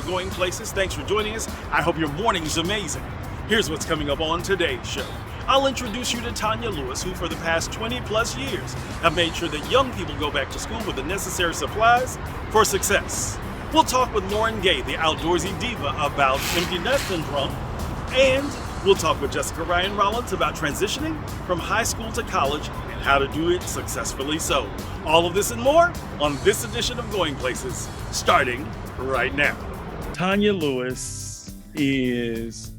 to Going Places. Thanks for joining us. I hope your morning's amazing. Here's what's coming up on today's show. I'll introduce you to Tanya Lewis, who for the past 20 plus years have made sure that young people go back to school with the necessary supplies for success. We'll talk with Lauren Gay, the outdoorsy diva, about empty nest syndrome. And we'll talk with Ricc Rollins about transitioning from high school to college and how to do it successfully so. All of this and more on this edition of Going Places, starting right now. Tanya Lewis is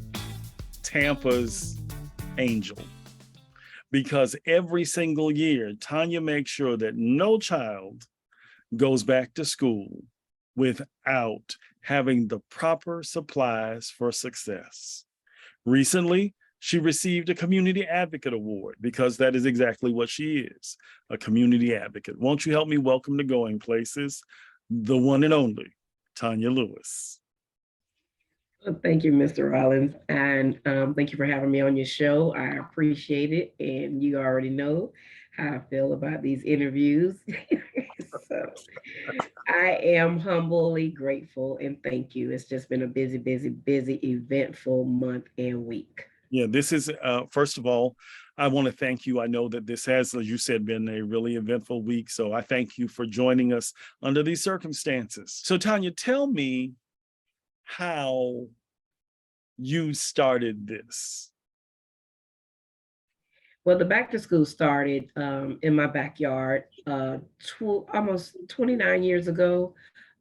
Tampa's angel, because every single year, Tanya makes sure that no child goes back to school without having the proper supplies for success. Recently, she received a Community Advocate Award because that is exactly what she is, a community advocate. Won't you help me welcome to Going Places, the one and only Tanya Lewis. Thank you, Mr. Rollins, and thank you for having me on your show. I appreciate it, and you already know how I feel about these interviews. So I am humbly grateful and thank you. It's just been a busy, eventful month and week. Yeah, this is, first of all, I want to thank you. I know that this has, as you said, been a really eventful week, so I thank you for joining us under these circumstances. So Tanya, tell me how you started this. Well, the back to school started in my backyard almost 29 years ago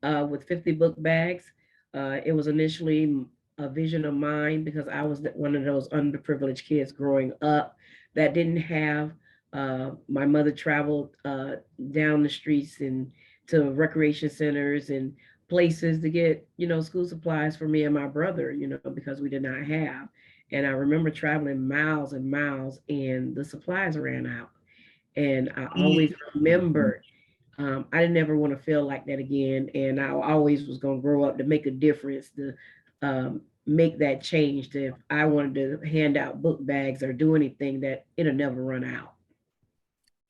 with 50 book bags. It was initially a vision of mine because I was one of those underprivileged kids growing up that didn't have, my mother traveled down the streets and to recreation centers and places to get, school supplies for me and my brother, because we did not have. And I remember traveling miles and miles and the supplies ran out. And I always remembered, I didn't ever want to feel like that again. And I always was going to grow up to make a difference, to make that change. To if I wanted to hand out book bags or do anything, that it'll never run out.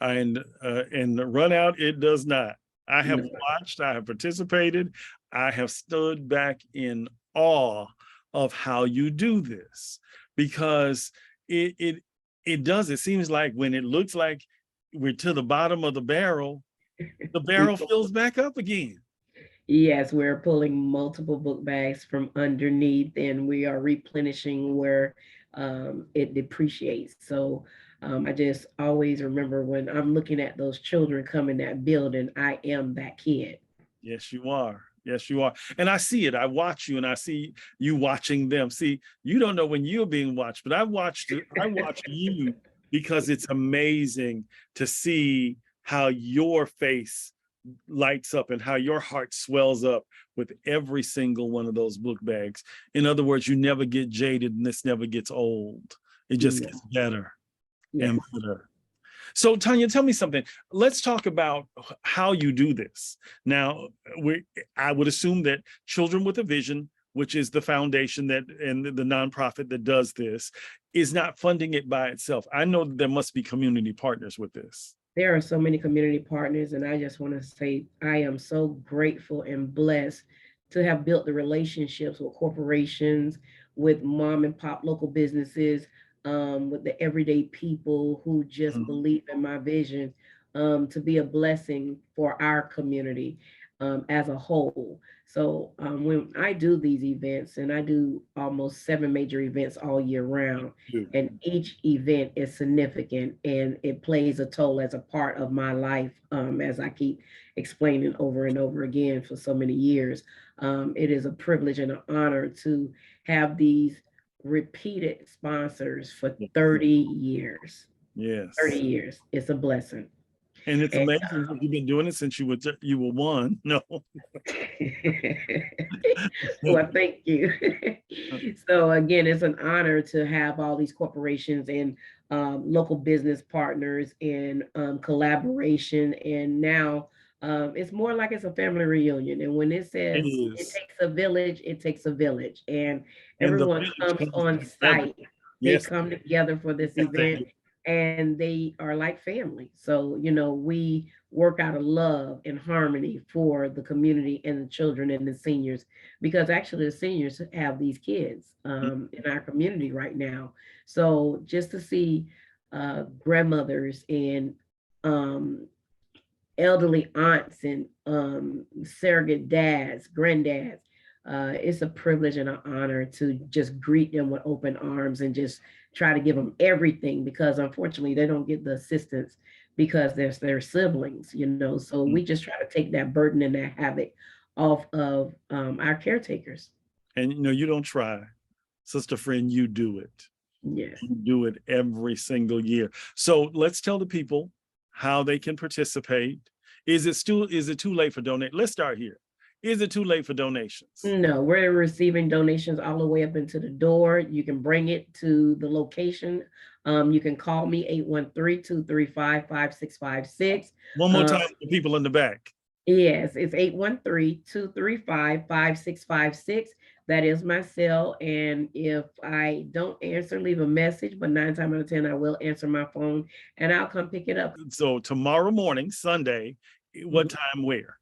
And run out, it does not. I have watched, I have participated, I have stood back in awe of how you do this, because it does. It seems like when it looks like we're to the bottom of the barrel fills back up again. Yes, we're pulling multiple book bags from underneath and we are replenishing where it depreciates. So I just always remember when I'm looking at those children come in that building, I am that kid. Yes, you are. Yes, you are. And I see it. I watch you and I see you watching them. See, you don't know when you're being watched, but I watch you, because it's amazing to see how your face lights up and how your heart swells up with every single one of those book bags. In other words, you never get jaded and this never gets old. It just gets better and better. So Tanya, tell me something. Let's talk about how you do this. Now, I would assume that Children with a Vision, which is the foundation that and the nonprofit that does this, is not funding it by itself. I know that there must be community partners with this. There are so many community partners, and I just want to say I am so grateful and blessed to have built the relationships with corporations, with mom and pop local businesses, with the everyday people who just believe in my vision, to be a blessing for our community as a whole. So when I do these events, and I do almost 7 major events all year round, and each event is significant and it plays a toll as a part of my life, as I keep explaining over and over again for so many years. It is a privilege and an honor to have these repeated sponsors for 30 years. Yes. 30 years. It's a blessing. And it's amazing that you've been doing it since you were one. No. Well, thank you. So again, it's an honor to have all these corporations and local business partners and collaboration. And now it's more like it's a family reunion. And when it says it takes a village, it takes a village. And everyone comes on site. They come together for this event. and they are like family. So, we work out of love and harmony for the community and the children and the seniors, because actually the seniors have these kids in our community right now. So just to see grandmothers and um, elderly aunts and surrogate dads, granddads. It's a privilege and an honor to just greet them with open arms and just try to give them everything, because unfortunately they don't get the assistance because there's their siblings. So we just try to take that burden and that havoc off of our caretakers. And you don't try, sister friend, you do it. Yes. You do it every single year. So let's tell the people how they can participate. Is it too late for donate? Let's start here. Is it too late for donations? No, we're receiving donations all the way up into the door. You can bring it to the location. You can call me 813-235-5656. One more time for people in the back. Yes, it's 813-235-5656. That is my cell. And if I don't answer, leave a message, but 9 times out of 10, I will answer my phone and I'll come pick it up. So tomorrow morning, Sunday, what time, where?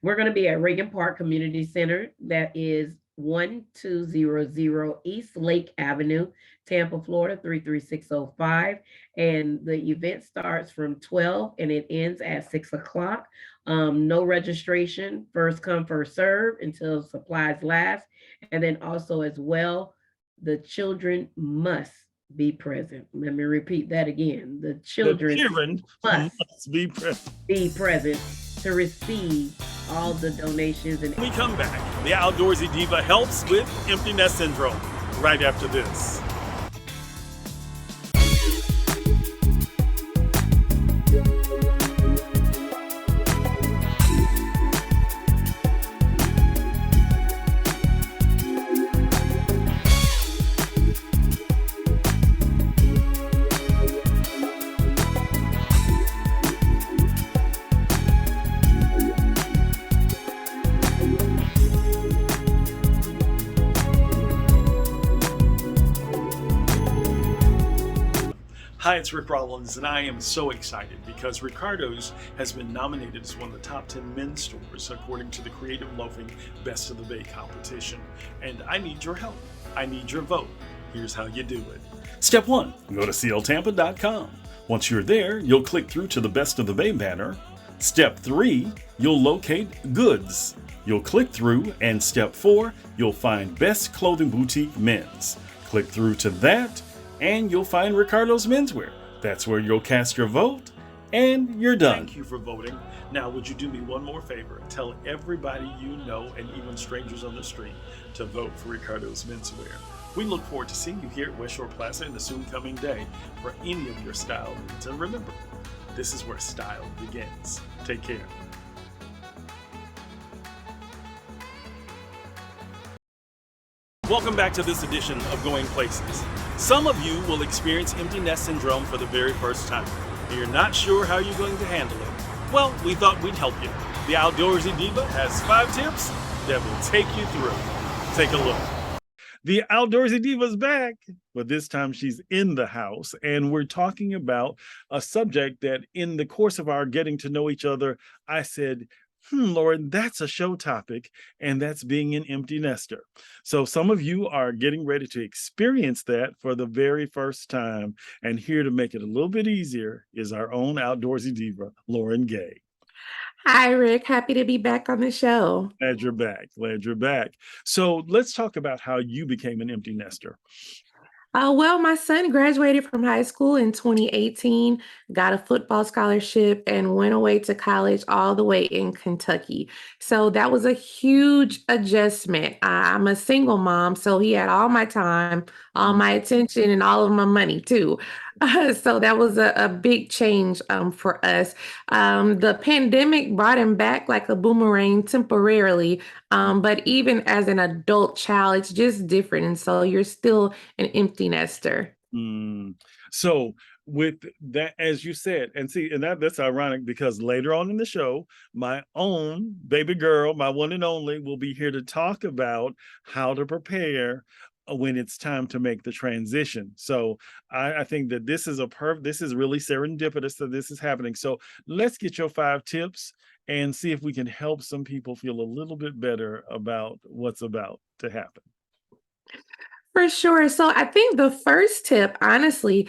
We're going to be at Reagan Park Community Center. That is 1200 East Lake Avenue, Tampa, Florida, 33605. And the event starts from 12 and it ends at 6 o'clock. No registration, first come, first serve until supplies last. And then also as well, the children must be present. Let me repeat that again. The children must be present. Be present to receive all the donations. And when we come back, the Outdoorsy Diva helps with empty nest syndrome right after this. Hi, it's Ricc Rollins, and I am so excited because Ricardo's has been nominated as one of the top 10 men's stores according to the Creative Loafing Best of the Bay competition. And I need your help. I need your vote. Here's how you do it. Step 1, go to cltampa.com. Once you're there, you'll click through to the Best of the Bay banner. Step 3, you'll locate Goods. You'll click through, and Step 4, you'll find Best Clothing Boutique Men's. Click through to that, and you'll find Ricardo's Menswear. That's where you'll cast your vote, and you're done. Thank you for voting. Now, would you do me one more favor? Tell everybody you know, and even strangers on the street, to vote for Ricardo's Menswear. We look forward to seeing you here at West Shore Plaza in the soon coming day for any of your style needs. And remember, this is where style begins. Take care. Welcome back to this edition of Going Places. Some of you will experience empty nest syndrome for the very first time. You're not sure how you're going to handle it. Well, we thought we'd help you. The Outdoorsy Diva has 5 tips that will take you through. Take a look. The Outdoorsy Diva's back, but this time she's in the house, and we're talking about a subject that in the course of our getting to know each other, I said, Lauren, that's a show topic, and that's being an empty nester. So some of you are getting ready to experience that for the very first time, and here to make it a little bit easier is our own Outdoorsy Diva, Lauren Gay. Hi, Rick. Happy to be back on the show. Glad you're back. Glad you're back. So let's talk about how you became an empty nester. Well, my son graduated from high school in 2018, got a football scholarship, and went away to college all the way in Kentucky. So that was a huge adjustment. I'm a single mom, so he had all my time, all my attention, and all of my money too. So that was a big change for us. The pandemic brought him back like a boomerang temporarily, but even as an adult child, it's just different. And so you're still an empty nester. So with that, as you said, and see, and that's ironic because later on in the show, my own baby girl, my one and only, will be here to talk about how to prepare when it's time to make the transition. So I think that this is this is really serendipitous that this is happening. So let's get your 5 tips and see if we can help some people feel a little bit better about what's about to happen. For sure. So I think the first tip, honestly,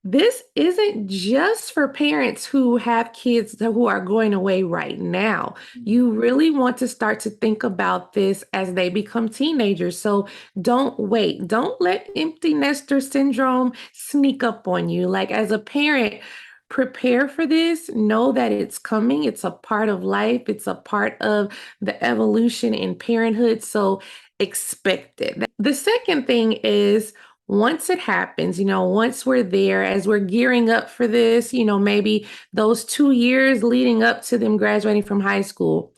this isn't just for parents who have kids who are going away right now. You really want to start to think about this as they become teenagers. So don't wait. Don't let empty nester syndrome sneak up on you. Like, as a parent, prepare for this. Know that it's coming. It's a part of life, it's a part of the evolution in parenthood. So expect it. The second thing is, once it happens, once we're there, as we're gearing up for this, maybe those 2 years leading up to them graduating from high school,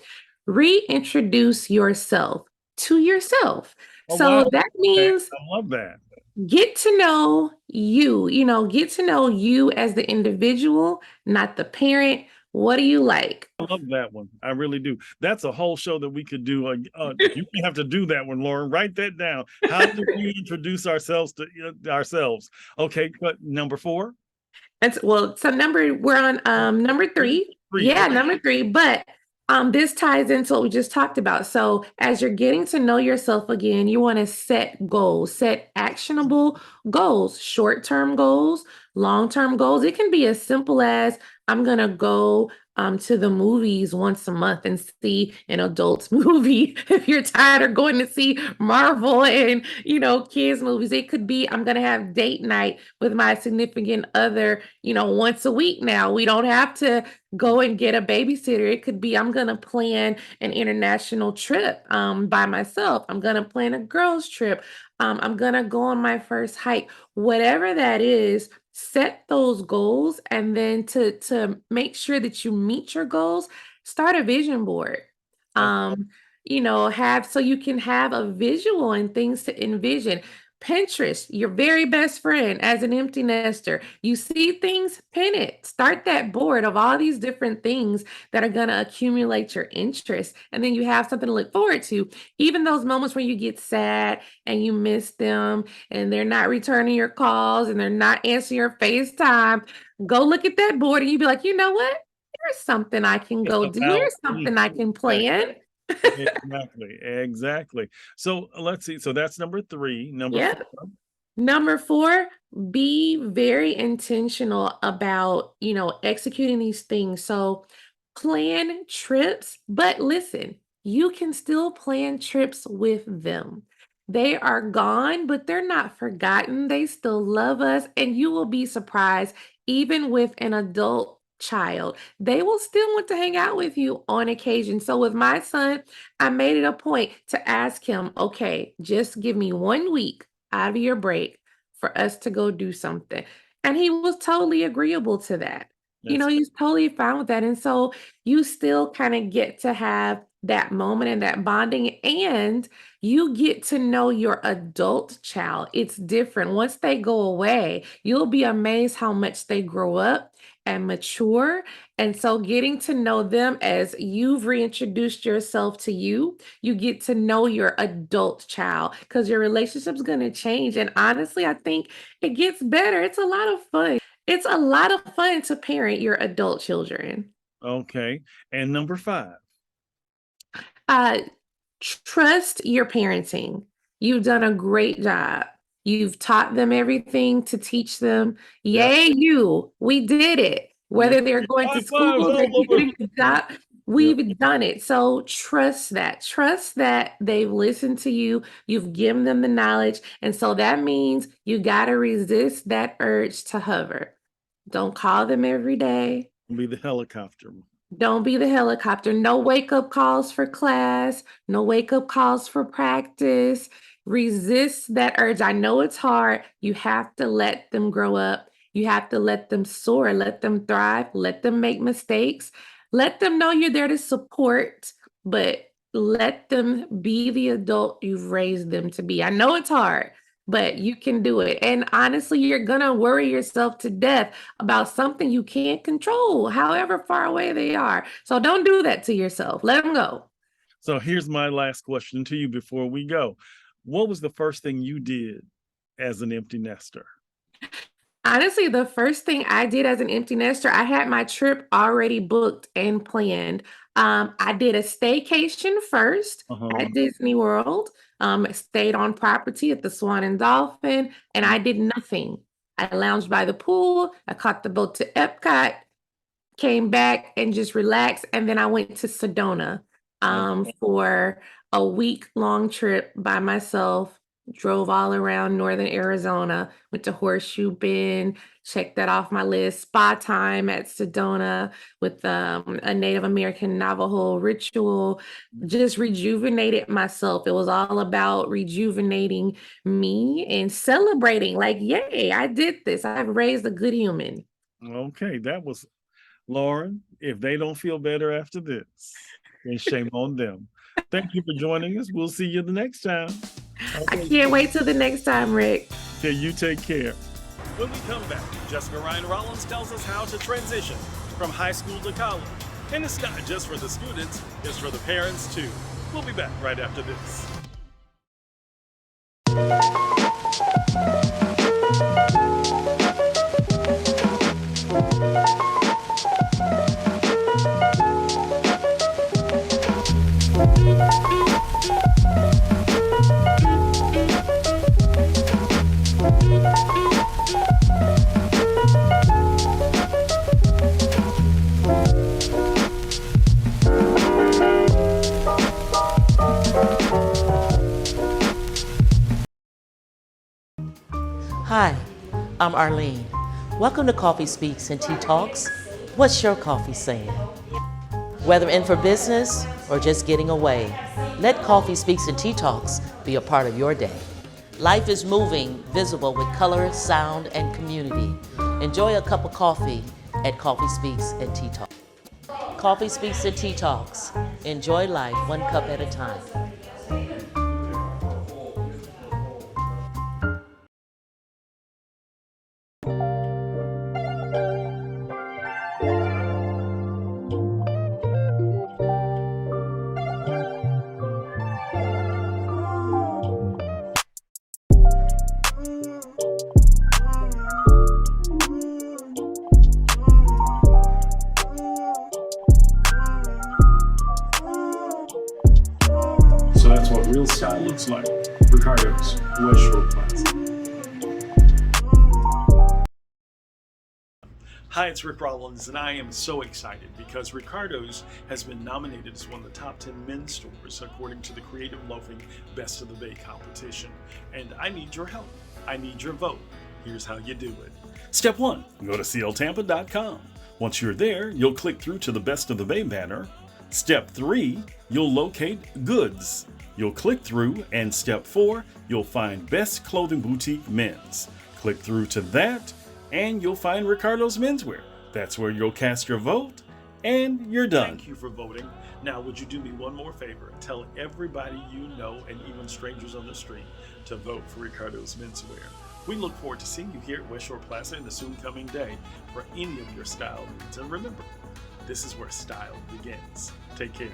reintroduce yourself to yourself. Oh, wow. So that means I love that. get to know you, get to know you as the individual, not the parent. What do you like? I love that one. I really do. That's a whole show that we could do. You have to do that one, Lauren. Write that down. How do we introduce ourselves to ourselves? Okay, but number 4. So we're on number 3. Yeah, Okay. number 3. But this ties into what we just talked about. So as you're getting to know yourself again, you want to set goals, set actionable goals, short-term goals, long-term goals. It can be as simple as, I'm gonna go to the movies once a month and see an adult's movie. If you're tired of going to see Marvel and kids movies, it could be, I'm gonna have date night with my significant other, once a week now. We don't have to go and get a babysitter. It could be, I'm gonna plan an international trip by myself. I'm gonna plan a girls trip. I'm gonna go on my first hike. Whatever that is, set those goals, and then to make sure that you meet your goals, start a vision board. Have, so you can have a visual and things to envision. Pinterest, your very best friend as an empty nester. You see things, pin it. Start that board of all these different things that are going to accumulate your interest. And then you have something to look forward to. Even those moments when you get sad and you miss them and they're not returning your calls and they're not answering your FaceTime, go look at that board and you be like, you know what? Here's something I can go do. Here's something I can plan. Exactly. So let's see. So that's number 3. Number 4. Number 4, be very intentional about, executing these things. So plan trips, but listen, you can still plan trips with them. They are gone, but they're not forgotten. They still love us, and you will be surprised, even with an adult child, they will still want to hang out with you on occasion. So with my son, I made it a point to ask him, okay, just give me 1 week out of your break for us to go do something. And he was totally agreeable to that. He's totally fine with that. And so you still kind of get to have that moment and that bonding, and you get to know your adult child. It's different. Once they go away, you'll be amazed how much they grow up and mature. And so getting to know them as you've reintroduced yourself to you, you get to know your adult child, because your relationship's going to change. And honestly, I think it gets better. It's a lot of fun. It's a lot of fun to parent your adult children. Okay. And number 5. Trust your parenting. You've done a great job. You've taught them everything to teach them. Yay, you. We did it. Whether they're going to school, they're getting a job, we've done it. So trust that. Trust that they've listened to you. You've given them the knowledge. And so that means you got to resist that urge to hover. Don't call them every day. Be the helicopter. Don't be the helicopter. No wake-up calls for class. No wake-up calls for practice. Resist that urge. I know it's hard. You have to let them grow up. You have to let them soar, let them thrive, let them make mistakes. Let them know you're there to support, but let them be the adult you've raised them to be. I know it's hard, but you can do it. And honestly, you're going to worry yourself to death about something you can't control, however far away they are. So don't do that to yourself. Let them go. So here's my last question to you before we go. What was the first thing you did as an empty nester? Honestly, the first thing I did as an empty nester, I had my trip already booked and planned. I did a staycation first Uh-huh. at Disney World, stayed on property at the Swan and Dolphin, and I did nothing. I lounged by the pool, I caught the boat to Epcot, came back and just relaxed. And then I went to Sedona for a week-long trip by myself, drove all around northern Arizona, went to Horseshoe Bend, checked that off my list, spa time at Sedona with a Native American Navajo ritual, just rejuvenated myself. It was all about rejuvenating me and celebrating, like, yay, I did this. I've raised a good human. Okay, that was Lauren. If they don't feel better after this, then shame on them. Thank you for joining us. We'll see you the next time. I can't wait till the next time, Rick. Okay, you take care. When we come back, Jessica Ryan Rollins tells us how to transition from high school to college. And it's not just for the students, it's for the parents too. We'll be back right after this. Hi, I'm Arlene. Welcome to Coffee Speaks and Tea Talks. What's your coffee saying? Whether in for business or just getting away, let Coffee Speaks and Tea Talks be a part of your day. Life is moving, visible with color, sound, and community. Enjoy a cup of coffee at Coffee Speaks and Tea Talks. Coffee Speaks and Tea Talks. Enjoy life one cup at a time. So that's what real style looks like. Ricardo's, West Shore Plaza. Hi, it's Ricc Rollins, and I am so excited because Ricardo's has been nominated as one of the top 10 men's stores according to the Creative Loafing Best of the Bay competition. And I need your help. I need your vote. Here's how you do it. Step 1, go to cltampa.com. Once you're there, you'll click through to the Best of the Bay banner. Step 3, you'll locate goods. You'll click through, and step 4, you'll find Best Clothing Boutique Men's. Click through to that, and you'll find Ricardo's Menswear. That's where you'll cast your vote, and you're done. Thank you for voting. Now, would you do me one more favor? Tell everybody you know, and even strangers on the street, to vote for Ricardo's Menswear. We look forward to seeing you here at West Shore Plaza in the soon coming day for any of your style needs. And remember, this is where style begins. Take care.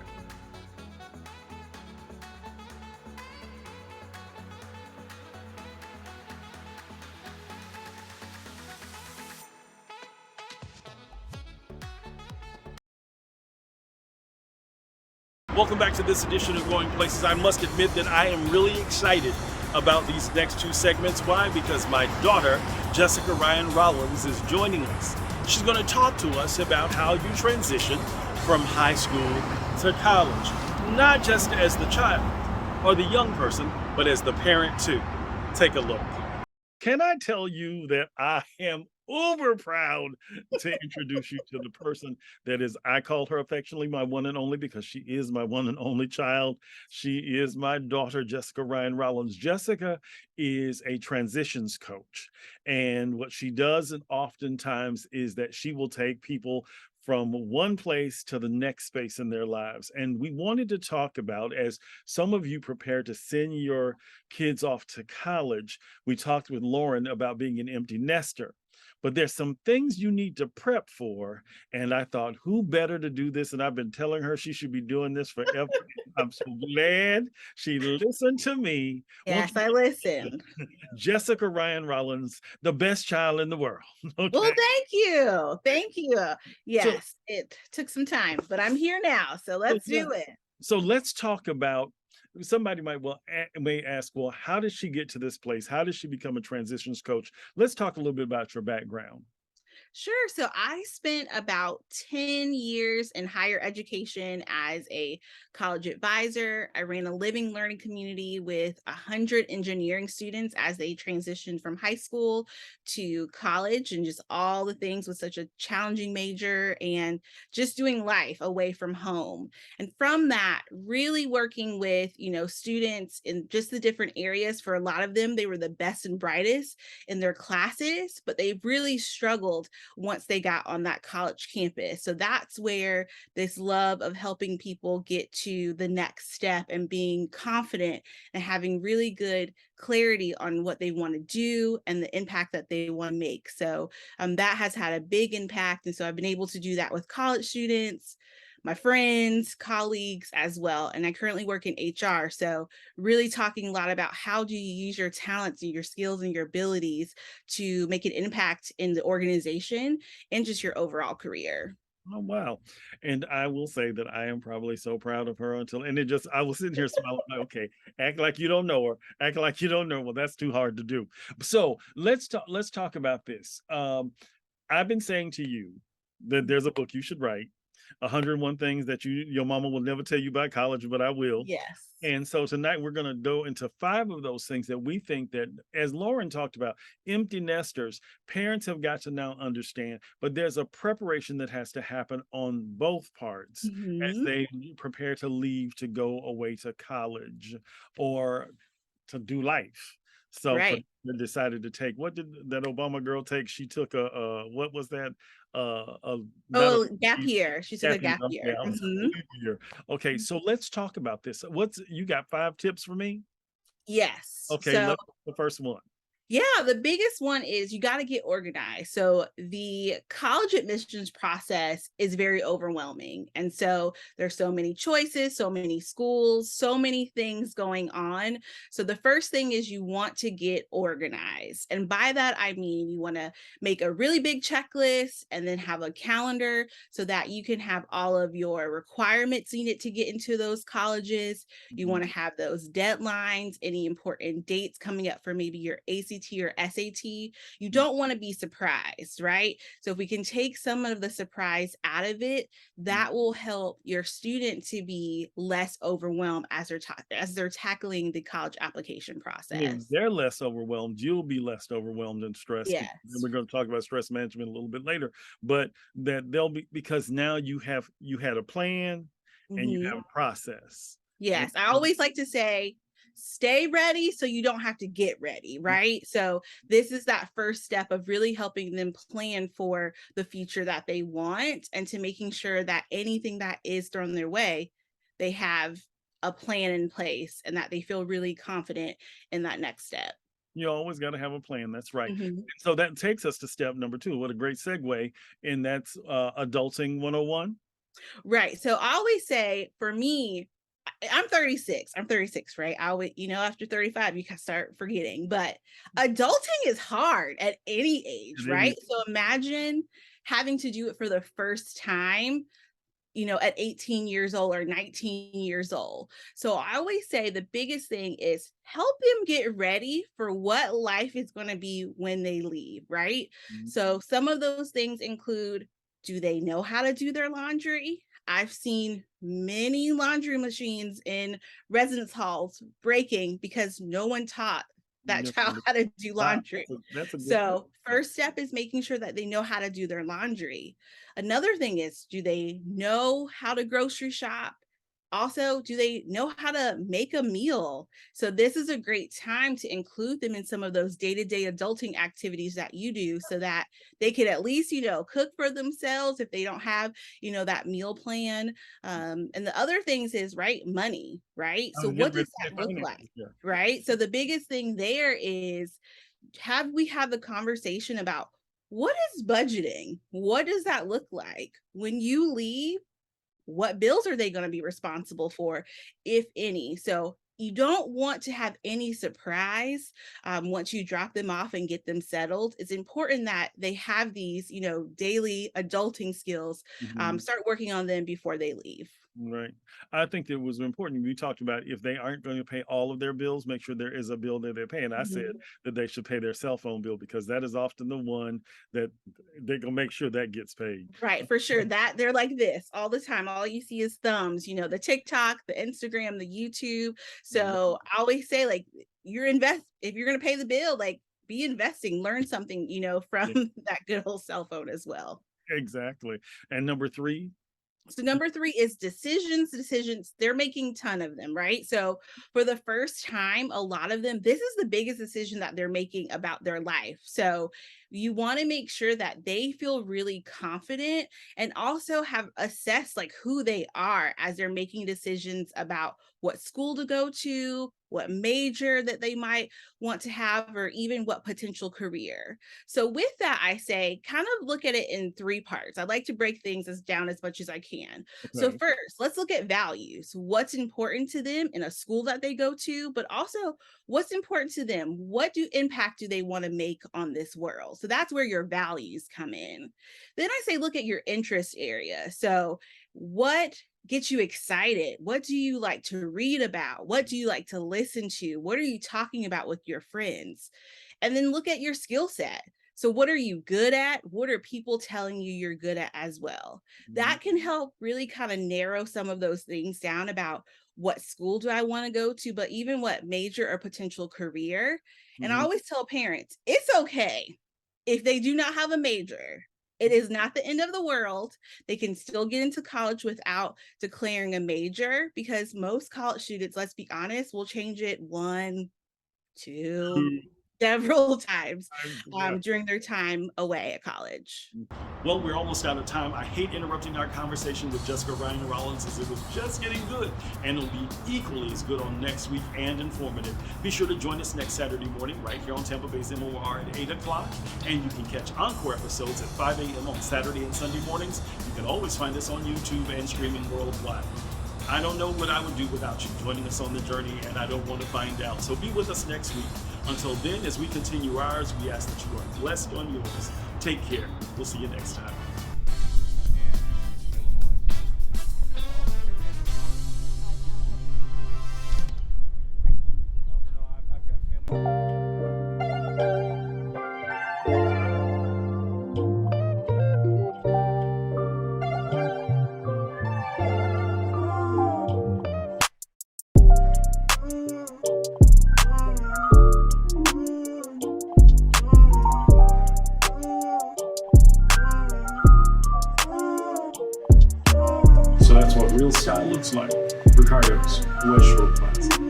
Welcome back to this edition of Going Places. I must admit that I am really excited about these next two segments. Why? Because my daughter, Jessica Ryan Rollins, is joining us. She's going to talk to us about how you transition from high school to college, not just as the child or the young person, but as the parent too. Take a look. Can I tell you that I am uber proud to introduce you to the person that is, I call her affectionately my one and only, because she is my one and only child. She is my daughter, Jessica Ryan Rollins. Jessica is a transitions coach. And what she does and oftentimes is that she will take people from one place to the next space in their lives. And we wanted to talk about, as some of you prepare to send your kids off to college, we talked with Lauren about being an empty nester. but there's some things you need to prep for. And I thought, who better to do this? And I've been telling her she should be doing this forever. I'm so glad she listened to me. Yes, I listened. Jessica Ryan Rollins, the best child in the world. Okay. Well, thank you. Thank you. So, Yes, it took some time, but I'm here now. So let's do it. so let's talk about, somebody may ask, well, how did she get to this place? How did she become a transitions coach? Let's talk a little bit about your background. Sure. So I spent about 10 years in higher education as a college advisor. I ran a living learning community with 100 engineering students as they transitioned from high school to college, and just all the things with such a challenging major and just doing life away from home. And from that, really working with, students in just the different areas. For a lot of them, they were the best and brightest in their classes, but they really struggled once they got on that college campus. So that's where this love of helping people get to the next step and being confident and having really good clarity on what they want to do and the impact that they want to make. So that has had a big impact. And so I've been able to do that with college students, my friends, colleagues as well. And I currently work in HR. So really talking a lot about how do you use your talents and your skills and your abilities to make an impact in the organization and just your overall career. Oh, wow. And I will say that I am probably so proud of her I was sitting here smiling, like, okay, act like you don't know her, act like you don't know. Well, that's too hard to do. So let's talk about this. I've been saying to you that there's a book you should write, 101 things that your mama will never tell you about college, but I will. Yes. And so tonight we're going to go into 5 of those things that we think that, as Lauren talked about, empty nesters, parents have got to now understand, but there's a preparation that has to happen on both parts as they prepare to leave to go away to college or to do life. So right. They decided to take, what did that Obama girl take? She took what was that? Gap year. She took a gap year. Year. Okay, so let's talk about this. You got 5 tips for me? Yes. Okay, let's the first one. Yeah, the biggest one is you got to get organized. So the college admissions process is very overwhelming. And so there's so many choices, so many schools, so many things going on. So the first thing is you want to get organized. And by that, I mean, you want to make a really big checklist and then have a calendar so that you can have all of your requirements needed to get into those colleges. You want to have those deadlines, any important dates coming up for maybe your ACT or SAT. You don't want to be surprised, right? So if we can take some of the surprise out of it, that will help your student to be less overwhelmed as they're tackling the college application process. If they're less overwhelmed, you'll be less overwhelmed and stressed. Yes. And we're going to talk about stress management a little bit later, but that they'll be, because now you had a plan and you have a process. Yes. I always like to say, stay ready so you don't have to get ready, right? So this is that first step of really helping them plan for the future that they want and to making sure that anything that is thrown their way, they have a plan in place and that they feel really confident in that next step. You always got to have a plan. That's right. So that takes us to step number 2. What a great segue. And that's Adulting 101. Right. So I always say, for me, I'm 36, right? I always, after 35, you can start forgetting, but adulting is hard at any age, right? So imagine having to do it for the first time, at 18 years old or 19 years old. So I always say the biggest thing is help them get ready for what life is going to be when they leave, right? So some of those things include, do they know how to do their laundry? I've seen many laundry machines in residence halls breaking because no one taught that child how to do laundry. So first step is making sure that they know how to do their laundry. Another thing is, do they know how to grocery shop? Also, do they know how to make a meal? So this is a great time to include them in some of those day-to-day adulting activities that you do so that they can at least, cook for themselves if they don't have, that meal plan. And the other things is, right, money, right? So what does that look like, right? So the biggest thing there is, we have the conversation about what is budgeting? What does that look like? When you leave, what bills are they going to be responsible for, if any? So you don't want to have any surprise once you drop them off and get them settled. It's important that they have these, daily adulting skills. Start working on them before they leave. Right. I think it was important. We talked about if they aren't going to pay all of their bills, make sure there is a bill that they're paying. I said that they should pay their cell phone bill because that is often the one that they're going to make sure that gets paid. Right, for sure. That they're like this all the time. All you see is thumbs, the TikTok, the Instagram, the YouTube. So I always say, like, if you're going to pay the bill, like, be investing, learn something, from that good old cell phone as well. Exactly. And number 3. So number 3 is decisions. They're making a ton of them, right? So for the first time, a lot of them, this is the biggest decision that they're making about their life. So you want to make sure that they feel really confident and also have assessed like who they are as they're making decisions about what school to go to, what major that they might want to have, or even what potential career. So with that, I say kind of look at it in 3 parts. I like to break things down as much as I can. Okay. So first, let's look at values. What's important to them in a school that they go to, but also what's important to them? What impact do they want to make on this world? So that's where your values come in. Then I say, look at your interest area. So what gets you excited? What do you like to read about? What do you like to listen to? What are you talking about with your friends? And then look at your skill set. So what are you good at? What are people telling you you're good at as well? That can help really kind of narrow some of those things down about what school do I want to go to, but even what major or potential career. And I always tell parents, it's okay if they do not have a major. It is not the end of the world. They can still get into college without declaring a major, because most college students, let's be honest, will change it 1, 2, several times during their time away at college. Well, we're almost out of time. I hate interrupting our conversation with Jessica Ryan Rollins, as it was just getting good, and it'll be equally as good on next week and informative. Be sure to join us next Saturday morning right here on Tampa Bay's MOR at 8 o'clock, and you can catch encore episodes at 5 a.m. on Saturday and Sunday mornings. You can always find us on YouTube and streaming worldwide. I don't know what I would do without you joining us on the journey, and I don't want to find out. So be with us next week. Until then, as we continue ours, we ask that you are blessed on yours. Take care. We'll see you next time. Real style looks like. Ricardo's West Shore Classic.